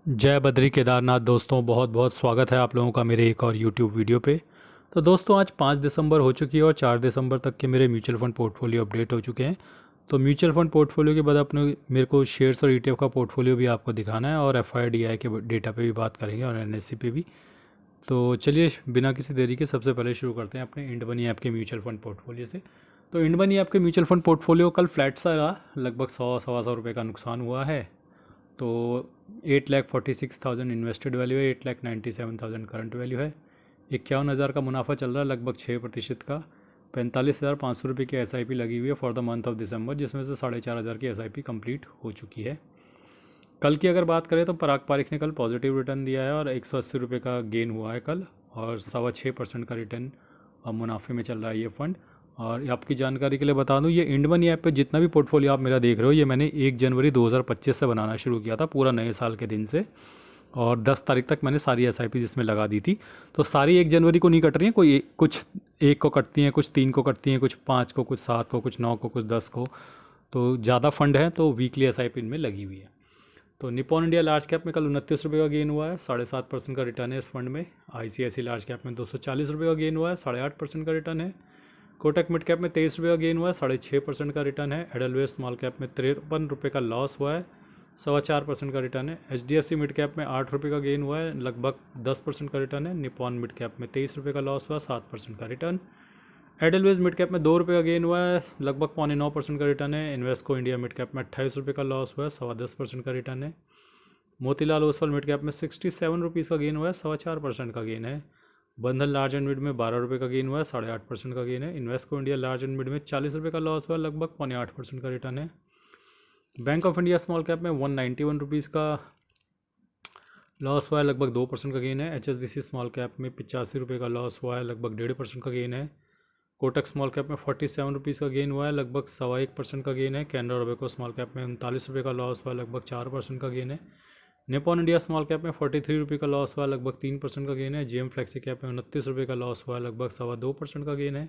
जय बद्री केदारनाथ दोस्तों, बहुत बहुत स्वागत है आप लोगों का मेरे एक और यूट्यूब वीडियो पे। तो दोस्तों आज 5 दिसंबर हो चुकी है और 4 दिसंबर तक के मेरे म्यूचुअल फंड पोर्टफोलियो अपडेट हो चुके हैं। तो म्यूचुअल फंड पोर्टफोलियो के बाद अपने मेरे को शेयर्स और ईटीएफ का पोर्टफोलियो भी आपको दिखाना है और एफआईडीआई के डेटा पे भी बात करेंगे और एनएससी पे भी। तो चलिए बिना किसी देरी के सबसे पहले शुरू करते हैं अपने इंड मनी ऐप के म्यूचुअल फंड पोर्टफोलियो से। तो इंड मनी ऐप के म्यूचुअल फंड पोर्टफोलियो कल फ्लैट सा रहा, लगभग 100 रुपये का नुकसान हुआ है। तो 8,46,000 इन्वेस्टेड वैल्यू है, 8,97,000 करंट वैल्यू है। 51,000 का मुनाफा चल रहा है, लगभग 6% का। 45,500 रुपये की SIP लगी हुई है for the month of December, जिसमें से 4,500 की SIP कंप्लीट हो चुकी है। कल की अगर बात करें तो पराग पारिख ने कल पॉजिटिव रिटर्न दिया है और 180 रुपये का गेन हुआ है कल, और 6.25% का रिटर्न और मुनाफे में चल रहा है ये फंड। और आपकी जानकारी के लिए बता दूं, ये इंड मनी ऐप पे जितना भी पोर्टफोलियो आप मेरा देख रहे हो, ये मैंने 1 जनवरी 2025 से बनाना शुरू किया था, पूरा नए साल के दिन से। और 10 तारीख तक मैंने सारी SIP इसमें लगा दी थी। तो सारी 1 जनवरी को नहीं कट रही हैं, कोई कुछ 1 को कटती हैं, कुछ 3 को कटती हैं, कुछ 5 को, कुछ 7 को, कुछ 9 को, कुछ 10 को। तो ज़्यादा फंड है तो वीकली SIP इनमें लगी हुई है। तो निपॉन इंडिया लार्ज कैप में कल 29 रुपये का गेन हुआ है, 7.5% का रिटर्न है इस फंड में। ICICI लार्ज कैप में 240 रुपये का गेन हुआ है, 8.5% का रिटर्न है। कोटक मिड कैप में 23 रुपये का गेन हुआ है, 6.5% का रिटर्न है। एडलवेस स्मॉल कैप में 53 रुपये का लॉस हुआ है, 4.25% का रिटर्न है। HDFC मिड कैप में 8 रुपये का गेन हुआ है, लगभग 10% का रिटर्न है। निपॉन मिड कैप में 23 रुपये का लॉस हुआ, 7% का रिटर्न। एडलवेज मिड कैप में 2 रुपये का गेन हुआ है, लगभग 0.9% का रिटर्न है। इन्वेस्को इंडिया मिड कैप में 28 रुपये का लॉस हुआ है, 10.25% का रिटर्न है। मोतीलाल ओसवाल मिड कैप में 67 रुपीज़ का गेन हुआ है, 4.25% का गेन है। बंधन लार्ज एंड मिड में 12 रुपये का गेन हुआ है, 8.5% का गेन है। Invesco India large and mid में 40 रुपये का लॉस हुआ है, लगभग 0.8% का रिटर्न है। Bank of India small cap में 191 रुपीज़ का लॉस हुआ है, लगभग 2% का गेन है। HSBC स्मॉल कैप में 85 रुपये का लॉस हुआ है, लगभग 1.5% का गेन है। कोटक स्मॉल कैप में 47 रुपीज़ का गेन हुआ है, लगभग 1.25% का गेन है। कैनरा रोबेको स्मॉल कैप में 39 रुपये का लॉस हुआ है, लगभग 4% का गेन है। निपॉन इंडिया स्मॉल कैप में 43 रुपये का लॉस हुआ है, लगभग 3% का गेन है। GM फ्लेक्सी कैप में 29 रुपये का लॉस हुआ है, लगभग 2.25% का गेन है।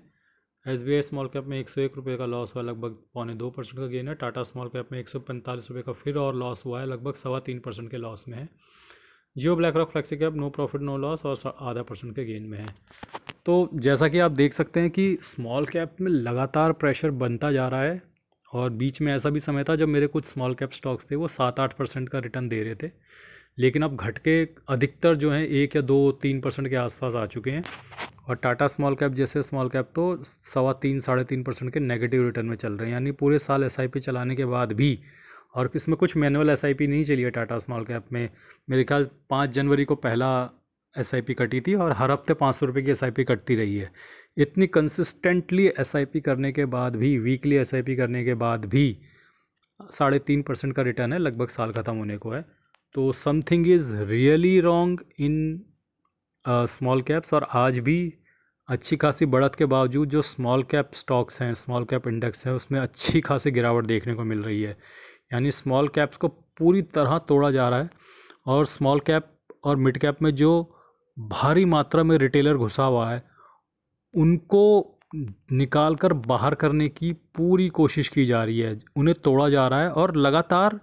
SBI स्मॉल कैप में 101 रुपये का लॉस हुआ है, लगभग 0.2% का गेन है। टाटा स्मॉल कैप में 145 रुपये का फिर और लॉस हुआ है, लगभग 3.25% के लॉस में है। Jio BlackRock flexi cap no profit no loss और 0.5% के गेन में है। तो जैसा कि आप देख सकते हैं कि स्मॉल कैप में लगातार प्रेशर बनता जा रहा है, और बीच में ऐसा भी समय था जब मेरे कुछ स्मॉल कैप स्टॉक्स थे वो 7-8% का रिटर्न दे रहे थे, लेकिन अब घट के अधिकतर जो हैं 1 या 2-3% के आसपास आ चुके हैं। और टाटा स्मॉल कैप जैसे स्मॉल कैप तो 3.25-3.5% के नेगेटिव रिटर्न में चल रहे हैं, यानी पूरे साल SIP चलाने के बाद भी। और इसमें कुछ मैनुअल SIP नहीं चली है टाटा स्मॉल कैप में। मेरे ख्याल 5 जनवरी को पहला SIP कटी थी और हर हफ्ते 500 रुपये की SIP कटती रही है। इतनी कंसिस्टेंटली SIP करने के बाद भी, वीकली SIP करने के बाद भी 3.5% का रिटर्न है, लगभग साल ख़त्म होने को है। तो something is really wrong in small caps. और आज भी अच्छी खासी बढ़त के बावजूद जो स्मॉल कैप स्टॉक्स हैं, स्मॉल कैप इंडेक्स है, उसमें अच्छी खासी गिरावट देखने को मिल रही है। यानी स्मॉल कैप्स को पूरी तरह तोड़ा जा रहा है, और स्मॉल कैप और मिड कैप में जो भारी मात्रा में रिटेलर घुसा हुआ है उनको निकाल कर बाहर करने की पूरी कोशिश की जा रही है, उन्हें तोड़ा जा रहा है। और लगातार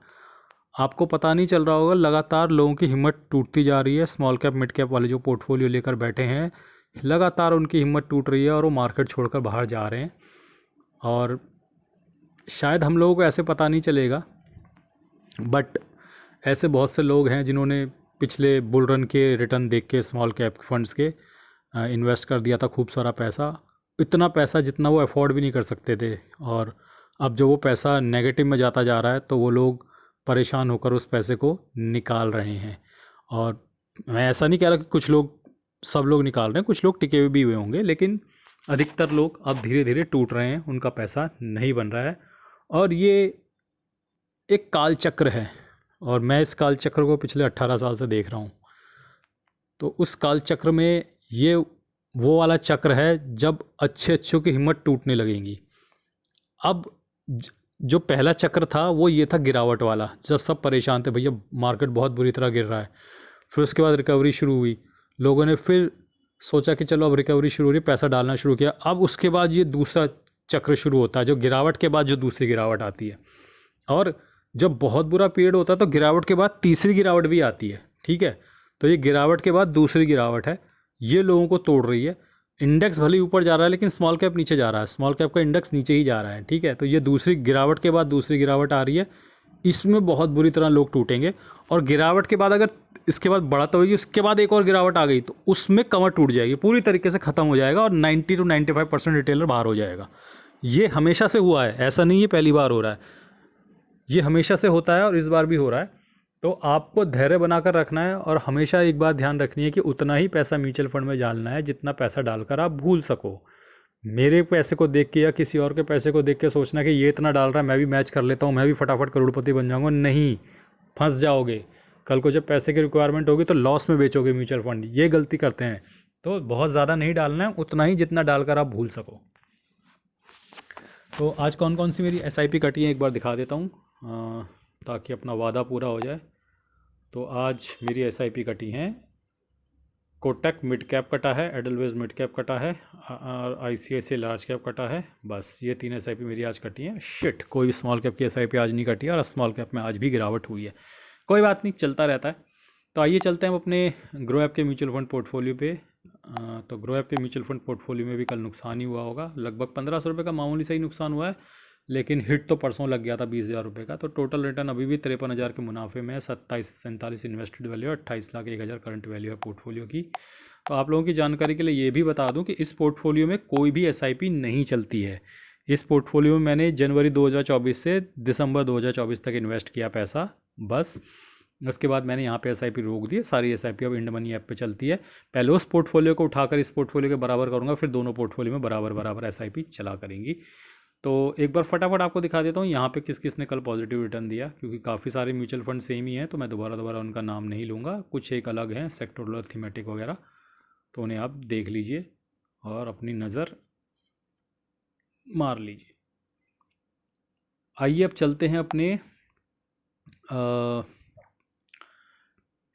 आपको पता नहीं चल रहा होगा, लगातार लोगों की हिम्मत टूटती जा रही है। स्मॉल कैप मिड कैप वाले जो पोर्टफोलियो लेकर बैठे हैं, लगातार उनकी हिम्मत टूट रही है और वो मार्केट छोड़कर बाहर जा रहे हैं। और शायद हम लोगों को ऐसे पता नहीं चलेगा, बट ऐसे बहुत से लोग हैं जिन्होंने पिछले बुल रन के रिटर्न देख के स्मॉल कैप फंड्स के इन्वेस्ट कर दिया था खूब सारा पैसा, इतना पैसा जितना वो अफोर्ड भी नहीं कर सकते थे। और अब जो वो पैसा नेगेटिव में जाता जा रहा है तो वो लोग परेशान होकर उस पैसे को निकाल रहे हैं। और मैं ऐसा नहीं कह रहा कि कुछ लोग, सब लोग निकाल रहे हैं, कुछ लोग टिके हुए भी हुए होंगे, लेकिन अधिकतर लोग अब धीरे धीरे टूट रहे हैं, उनका पैसा नहीं बन रहा है। और ये एक काल चक्र है, और मैं इस काल चक्र को पिछले 18 साल से देख रहा हूँ। तो उस काल चक्र में ये वो वाला चक्र है जब अच्छे अच्छों की हिम्मत टूटने लगेंगी। अब जो पहला चक्र था वो ये था गिरावट वाला, जब सब परेशान थे, भैया मार्केट बहुत बुरी तरह गिर रहा है। फिर उसके बाद रिकवरी शुरू हुई, लोगों ने फिर सोचा कि चलो अब रिकवरी शुरू हो रही, पैसा डालना शुरू किया। अब उसके बाद ये दूसरा चक्र शुरू होता है, जो गिरावट के बाद जो दूसरी गिरावट आती है। और जब बहुत बुरा पीरियड होता है तो गिरावट के बाद तीसरी गिरावट भी आती है। ठीक है। तो ये गिरावट के बाद दूसरी गिरावट है, ये लोगों को तोड़ रही है। इंडेक्स भले ही ऊपर जा रहा है लेकिन स्मॉल कैप नीचे जा रहा है, स्मॉल कैप का इंडेक्स नीचे ही जा रहा है, ठीक है। तो ये दूसरी गिरावट के बाद दूसरी गिरावट आ रही है, इसमें बहुत बुरी तरह लोग टूटेंगे। और गिरावट के बाद अगर इसके बाद बढ़त होगी, उसके बाद एक और गिरावट आ गई तो उसमें कमर टूट जाएगी, पूरी तरीके से ख़त्म हो जाएगा और 90 to 95% रिटेलर बाहर हो जाएगा। ये हमेशा से हुआ है, ऐसा नहीं है पहली बार हो रहा है, ये हमेशा से होता है और इस बार भी हो रहा है। तो आपको धैर्य बनाकर रखना है और हमेशा एक बात ध्यान रखनी है कि उतना ही पैसा म्यूचुअल फंड में डालना है जितना पैसा डालकर आप भूल सको। मेरे पैसे को देख के या किसी और के पैसे को देख के सोचना कि ये इतना डाल रहा है मैं भी मैच कर लेता हूँ, मैं भी फटाफट करोड़पति बन जाऊँगा, नहीं, फंस जाओगे। कल को जब पैसे की रिक्वायरमेंट होगी तो लॉस में बेचोगे म्यूचुअल फंड, ये गलती करते हैं। तो बहुत ज़्यादा नहीं डालना है, उतना ही जितना डालकर आप भूल सको। तो आज कौन कौन सी मेरी SIP कटी है एक बार दिखा देता हूँ ताकि अपना वादा पूरा हो जाए। तो आज मेरी SIP कटी हैं, कोटक मिड कैप कटा है, एडलवेज मिड कैप कटा है और ICICI लार्ज कैप कटा है। बस ये 3 SIP मेरी आज कटी हैं। शिट, कोई भी स्मॉल कैप की SIP आज नहीं कटी है और स्मॉल कैप में आज भी गिरावट हुई है। कोई बात नहीं, चलता रहता है। तो आइए चलते हैं हम अपने ग्रो ऐप के म्यूचुअल फंड पोर्टफोलियो पे। तो ग्रो ऐप के म्यूचुअल फंड पोर्टफोलियो में भी कल नुकसान ही हुआ होगा, लगभग 1500 रुपये का मामूली सही नुकसान हुआ है, लेकिन हिट तो परसों लग गया था 20,000 रुपये का। तो टोटल रिटर्न अभी भी 53,000 के मुनाफे में है, 27 से 47 इन्वेस्टेड वैल्यू है, 28,01,000 करंट वैल्यू है पोर्टफोलियो की। तो आप लोगों की जानकारी के लिए ये भी बता दूं कि इस पोर्टफोलियो में कोई भी SIP नहीं चलती है। इस पोर्टफोलियो में मैंने जनवरी 2024 से दिसंबर 2024 तक इन्वेस्ट किया पैसा, बस। उसके बाद मैंने यहाँ पे SIP रोक दी, सारी SIP अब इंड मनी ऐप पे चलती है। पहले उस पोर्टफोलियो को उठाकर इस पोर्टफोलियो के बराबर करूँगा, फिर दोनों पोर्टफोलियो में बराबर बराबर SIP चला करेंगी। तो एक बार फटाफट आपको दिखा देता हूँ यहाँ पे किस किस ने कल पॉजिटिव रिटर्न दिया, क्योंकि काफ़ी सारे म्यूचुअल फंड सेम ही हैं, तो मैं दोबारा उनका नाम नहीं लूँगा, कुछ एक अलग हैं सेक्टोरल थीमेटिक वगैरह, तो उन्हें आप देख लीजिए और अपनी नज़र मार लीजिए। आइए अब चलते हैं अपने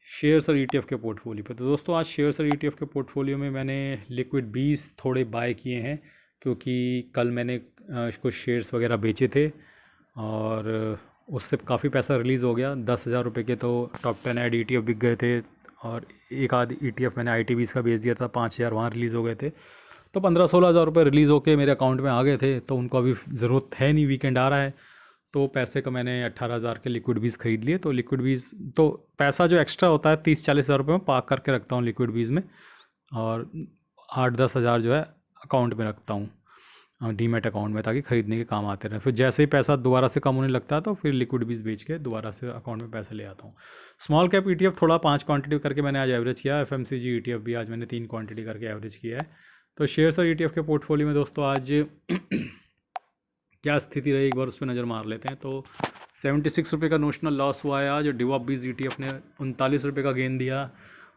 शेयर्स और ETF के पोर्टफोलियो पे। तो दोस्तों आज शेयर्स और ETF के पोर्टफोलियो में मैंने लिक्विड 20 थोड़े बाय किए हैं, क्योंकि कल मैंने कुछ शेयर्स वगैरह बेचे थे और उससे काफ़ी पैसा रिलीज़ हो गया। 10,000 रुपये के तो टॉप 10 ऐड ETF बिक गए थे और एक आध ETF मैंने ITVs का बेच दिया था, 5,000 वहाँ रिलीज़ हो गए थे। तो 15-16 हज़ार रुपये रिलीज़ होकर मेरे अकाउंट में आ गए थे, तो उनको अभी ज़रूरत है नहीं, वीकेंड आ रहा है, तो पैसे का मैंने 18,000 के लिक्विड बीज खरीद लिए। तो लिक्विड बीज तो पैसा जो एक्स्ट्रा होता है 30-40 हज़ार रुपये में पार्क करके रखता हूँ लिक्विड बीज में, और 8-10 हज़ार जो है अकाउंट में रखता हूँ डीमैट अकाउंट में, ताकि ख़रीदने के काम आते रहे। फिर जैसे ही पैसा दोबारा से कम होने लगता है तो फिर लिक्विड बीज बेच के दोबारा से अकाउंट में पैसे ले आता हूँ। स्मॉल कैप ETF थोड़ा 5 क्वांटिटी करके मैंने आज एवरेज किया। FMCG ETF भी आज मैंने 3 क्वांटिटी करके एवरेज किया है। तो शेयर्स और ETF के पोर्टफोलियो में दोस्तों आज क्या स्थिति रही एक बार उस पर नज़र मार लेते हैं। तो 76 रुपये का नोशनल लॉस हुआ है आज। डिवॉप बीज ETF ने 39 रुपये का गेन दिया।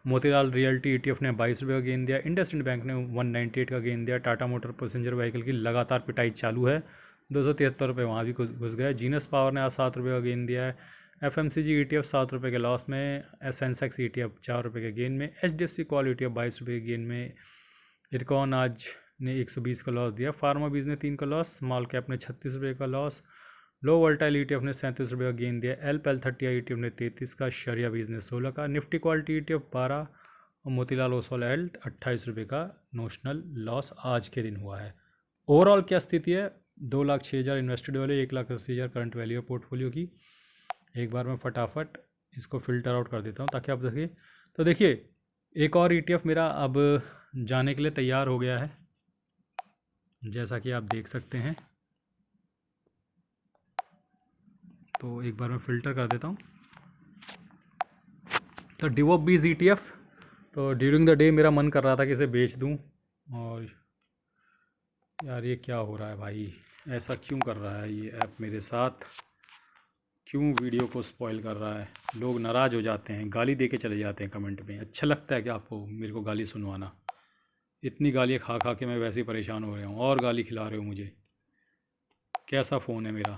मोतीलाल रियल्टी ETF ने 22 रुपये का गेन दिया। इंडसइंड बैंक ने 198 का गेन दिया। टाटा मोटर पैसेंजर व्हीकल की लगातार पिटाई चालू है, 273 रुपये वहाँ भी घुस गए। जीनस पावर ने आज 7 रुपये का गेन दिया है। FMCG ETF 7 रुपये के लॉस में। सेंसेक्स ETF 4 रुपये के गेन में। HDFC कॉल ETF 22 रुपये के गेन में। इरकॉन आज ने 120 का लॉस दिया। फार्मा बीज ने 3 का लॉस। स्मॉल कैप ने 36 रुपये का लॉस। लो वोल्टाइल ETF ने 37 रुपये का गेन दिया। LPL30 ETF ने 33 का। शरिया बीज ने 16 का। निफ्टी क्वालिटी ETF 12 और मोतीलाल ओसवाल हेल्थ 28 रुपये का नोशनल लॉस आज के दिन हुआ है। ओवरऑल क्या स्थिति है? 2,06,000 इन्वेस्टेड वैल्यू, 1,80,000 करंट वैल्यू है पोर्टफोलियो की। एक बार मैं फटाफट इसको फिल्टर आउट कर देता हूँ ताकि आप देखिए। तो देखिए एक और ETF मेरा अब जाने के लिए तैयार हो गया है, जैसा कि आप देख सकते हैं। तो एक बार मैं फ़िल्टर कर देता हूँ। तो डिवॉप बीज ETF, तो ड्यूरिंग द डे मेरा मन कर रहा था कि इसे बेच दूँ, और यार ये क्या हो रहा है भाई, ऐसा क्यों कर रहा है ये ऐप मेरे साथ, क्यों वीडियो को स्पॉइल कर रहा है। लोग नाराज़ हो जाते हैं, गाली दे के चले जाते हैं कमेंट में। अच्छा लगता है कि आपको मेरे को गाली सुनवाना? इतनी गालियाँ खा खा के मैं वैसे ही परेशान हो रहा हूँ और गाली खिला रहे हो मुझे, कैसा फ़ोन है मेरा।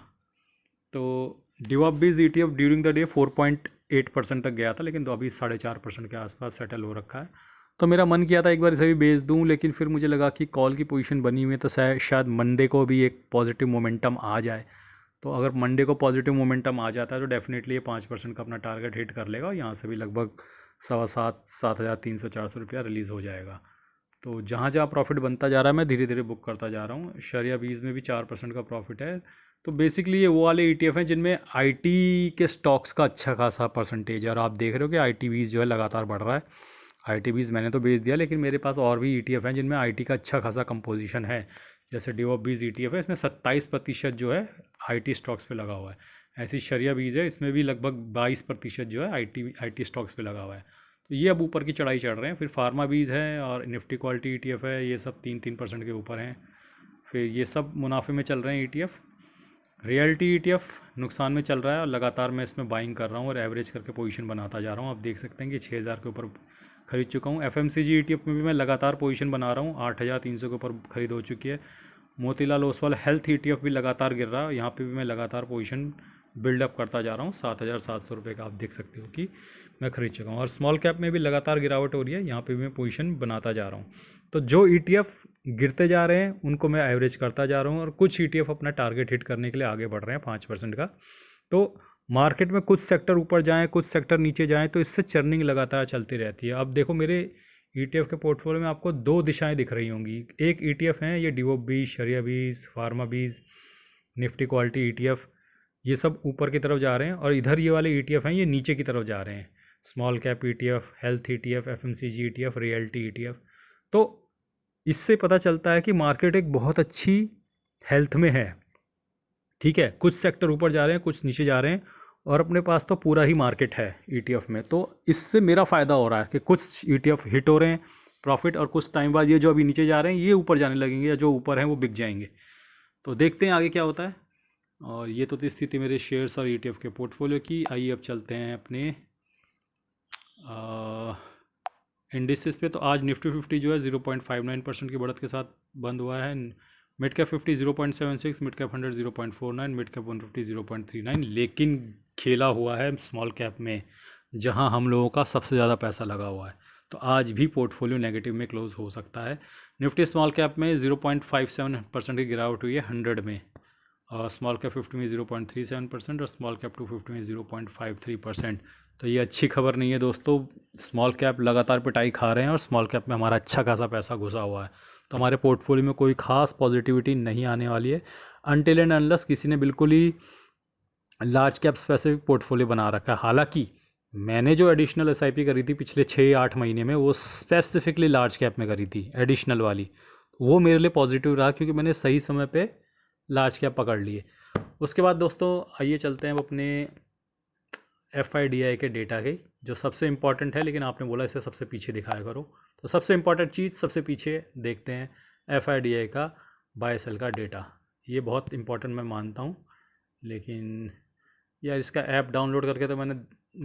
तो डिवॉप बीज ETF ड्यूरिंग द डे 4.8% तक गया था, लेकिन तो अभी 4.5% के आसपास सेटल हो रखा है। तो मेरा मन किया था एक बार इसे भी बेच दूं, लेकिन फिर मुझे लगा कि कॉल की पोजीशन बनी हुई है, तो शायद मंडे को भी एक पॉजिटिव मोमेंटम आ जाए। तो अगर मंडे को पॉजिटिव मोमेंटम आ जाता है तो डेफिनेटली ये 5% का अपना टारगेट हिट कर लेगा, और यहाँ से भी लगभग ₹7,300-400 रुपया रिलीज़ हो जाएगा। तो जहाँ जहाँ प्रॉफिट बनता जा रहा है मैं धीरे धीरे बुक करता जा रहा हूँ। शरिया बीज में भी 4% का प्रॉफिट है। तो बेसिकली ये वो वाले ETF हैं जिनमें IT के स्टॉक्स का अच्छा खासा परसेंटेज है, और आप देख रहे हो कि IT बीज जो है लगातार बढ़ रहा है। IT बीज मैंने तो बेच दिया, लेकिन मेरे पास और भी ETF हैं जिनमें IT का अच्छा खासा कंपोजिशन है। जैसे डिवॉप बीज ETF है, इसमें 27% जो है IT स्टॉक्स पे लगा हुआ है। ऐसी शरिया बीज है, इसमें भी लगभग 22% जो है IT स्टॉक्स पे लगा हुआ है। तो ये अब ऊपर की चढ़ाई चढ़ रहे हैं। फिर फार्मा बीज है और निफ्टी क्वालिटी ETF है, ये सब 3% के ऊपर हैं। फिर ये सब मुनाफे में चल रहे हैं ETF। रियल्टी ETF नुकसान में चल रहा है, और लगातार मैं इसमें बाइंग कर रहा हूँ और एवरेज करके पोजीशन बनाता जा रहा हूँ। आप देख सकते हैं कि 6,000 के ऊपर खरीद चुका हूँ। FMCG ETF में भी मैं लगातार पोजीशन बना रहा हूँ, 8,300 के ऊपर खरीद हो चुकी है। मोतीलाल ओसवाल हेल्थ ETF भी लगातार गिर रहा है, यहाँ पे भी मैं लगातार पोजीशन बिल्डअप करता जा रहा हूँ। 7,700 रुपये का आप देख सकते हो कि मैं खरीद चुका हूँ। और स्मॉल कैप में भी लगातार गिरावट हो रही है, यहाँ पे भी मैं पोजीशन बनाता जा रहा हूँ। तो जो ETF गिरते जा रहे हैं उनको मैं एवरेज करता जा रहा हूँ, और कुछ ETF अपना टारगेट हिट करने के लिए आगे बढ़ रहे हैं 5% का। तो मार्केट में कुछ सेक्टर ऊपर जाएँ, कुछ सेक्टर नीचे जाएँ, तो इससे चर्निंग लगातार चलती रहती है। अब देखो मेरे ETF के पोर्टफोलियो में आपको 2 दिशाएं दिख रही होंगी। एक ETF है ये डिवोप बीज, शरिया बीज, फार्मा बीज, निफ्टी क्वालिटी ETF, ये सब ऊपर की तरफ जा रहे हैं, और इधर ये वाले ETF हैं ये नीचे की तरफ जा रहे हैं। Small cap ETF, health ETF, FMCG ETF, realty ETF। तो इससे पता चलता है कि मार्केट एक बहुत अच्छी हेल्थ में है। ठीक है, कुछ सेक्टर ऊपर जा रहे हैं, कुछ नीचे जा रहे हैं, और अपने पास तो पूरा ही मार्केट है ETF में। तो इससे मेरा फ़ायदा हो रहा है कि कुछ ETF हिट हो रहे हैं प्रॉफिट, और कुछ टाइम बाद ये जो अभी नीचे जा रहे हैं ये ऊपर जाने लगेंगे, या जो ऊपर हैं वो बिक जाएंगे। तो देखते हैं आगे क्या होता है। और ये तो थी स्थिति मेरे शेयर्स और ETF के पोर्टफोलियो की। आइए अब चलते हैं अपने इंडिसेस पे। तो आज निफ्टी 50 जो है 0.59% की बढ़त के साथ बंद हुआ है। Mid cap 50 0.76, mid cap 100 0.49, mid cap 150 0.39। लेकिन खेला हुआ है स्मॉल कैप में, जहां हम लोगों का सबसे ज़्यादा पैसा लगा हुआ है। तो आज भी पोर्टफोलियो नेगेटिव में क्लोज हो सकता है। निफ्टी स्मॉल कैप में 0.57% की गिरावट हुई है 100 में, और स्मॉल कैप 50 में 0.37%, और स्मॉल कैप 250 में 0.53%। तो ये अच्छी खबर नहीं है दोस्तों। स्मॉल कैप लगातार पिटाई खा रहे हैं, और स्मॉल कैप में हमारा अच्छा खासा पैसा घुसा हुआ है। तो हमारे पोर्टफोलियो में कोई खास पॉजिटिविटी नहीं आने वाली है, अनटिल एंड अनलेस किसी ने बिल्कुल ही लार्ज कैप स्पेसिफिक पोर्टफोलियो बना रखा है। हालांकि मैंने जो एडिशनल SIP करी थी पिछले 6-8 महीने में, वो स्पेसिफिकली लार्ज कैप में करी थी एडिशनल वाली। वो मेरे लिए पॉजिटिव रहा, क्योंकि मैंने सही समय पे लार्ज कैप पकड़ लिए। उसके बाद दोस्तों आइए चलते हैं अब अपने FIDI के डेटा के, जो सबसे इम्पॉर्टेंट है, लेकिन आपने बोला इसे सबसे पीछे दिखाया करो। तो सबसे इम्पॉर्टेंट चीज़ सबसे पीछे देखते हैं, FIDI का बाय सेल का डेटा। ये बहुत इम्पॉर्टेंट मैं मानता हूँ, लेकिन यार इसका ऐप डाउनलोड करके तो मैंने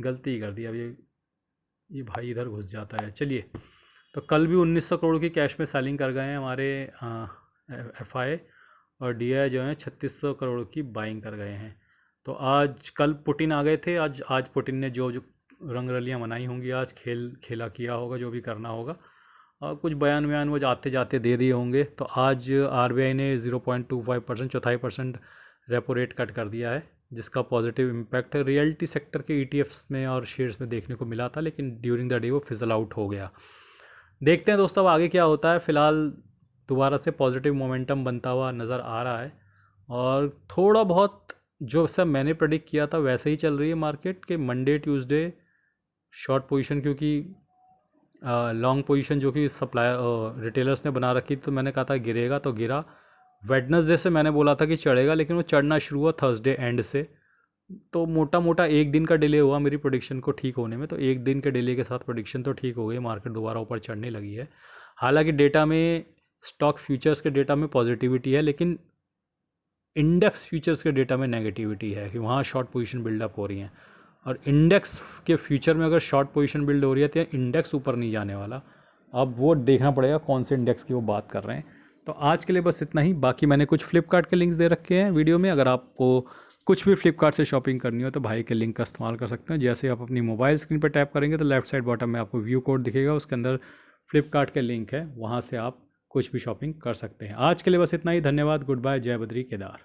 गलती ही कर दी। अब ये भाई इधर घुस जाता है। चलिए, तो कल भी 1900 करोड़ की कैश में सेलिंग कर गए हैं हमारे FI, और DI जो है 3600 करोड़ की बाइंग कर गए हैं। तो आज कल पुटिन आ गए थे, आज पुटिन ने जो जो रंगरलियाँ मनाई होंगी, आज खेला किया होगा, जो भी करना होगा, और कुछ बयान वो जाते जाते दे दिए होंगे। तो आज RBI ने 0.25%, 0.25% रेपो रेट कट कर दिया है, जिसका पॉजिटिव इम्पैक्ट रियल्टी सेक्टर के ETFs में और शेयर्स में देखने को मिला था, लेकिन ड्यूरिंग द डे वो फिजल आउट हो गया। देखते हैं दोस्तों अब आगे क्या होता है। फ़िलहाल दोबारा से पॉजिटिव मोमेंटम बनता हुआ नज़र आ रहा है, और थोड़ा बहुत जो सब मैंने प्रेडिक्ट किया था वैसे ही चल रही है मार्केट के। मंडे ट्यूसडे शॉर्ट पोजीशन, क्योंकि लॉन्ग पोजीशन जो कि रिटेलर्स ने बना रखी थी, तो मैंने कहा था गिरेगा तो गिरा। वेडनेसडे से मैंने बोला था कि चढ़ेगा, लेकिन वो चढ़ना शुरू हुआ थर्सडे एंड से। तो मोटा मोटा एक दिन का डिले हुआ मेरी प्रेडिक्शन को ठीक होने में। तो एक दिन के डिले के साथ प्रेडिक्शन तो ठीक हो गई, मार्केट दोबारा ऊपर चढ़ने लगी है। हालांकि डेटा में, स्टॉक फ्यूचर्स के डेटा में पॉजिटिविटी है, लेकिन इंडेक्स फ्यूचर्स के डेटा में नेगेटिविटी है, कि वहाँ शॉर्ट पोजीशन बिल्डअप हो रही हैं। और इंडेक्स के फ्यूचर में अगर शॉर्ट पोजीशन बिल्ड हो रही है तो इंडेक्स ऊपर नहीं जाने वाला। अब वो देखना पड़ेगा कौन से इंडेक्स की वो बात कर रहे हैं। तो आज के लिए बस इतना ही। बाकी मैंने कुछ फ्लिपकार्ट के लिंक्स दे रखे हैं वीडियो में, अगर आपको कुछ भी फ्लिपकार्ट से शॉपिंग करनी हो तो भाई के लिंक का इस्तेमाल कर सकते हैं। जैसे आप अपनी मोबाइल स्क्रीन पर टैप करेंगे तो लेफ्ट साइड बॉटम में आपको व्यू कोड दिखेगा, उसके अंदर फ्लिपकार्ट के लिंक है, वहाँ से आप कुछ भी शॉपिंग कर सकते हैं। आज के लिए बस इतना ही। धन्यवाद, गुड बाय, जय बद्री केदार।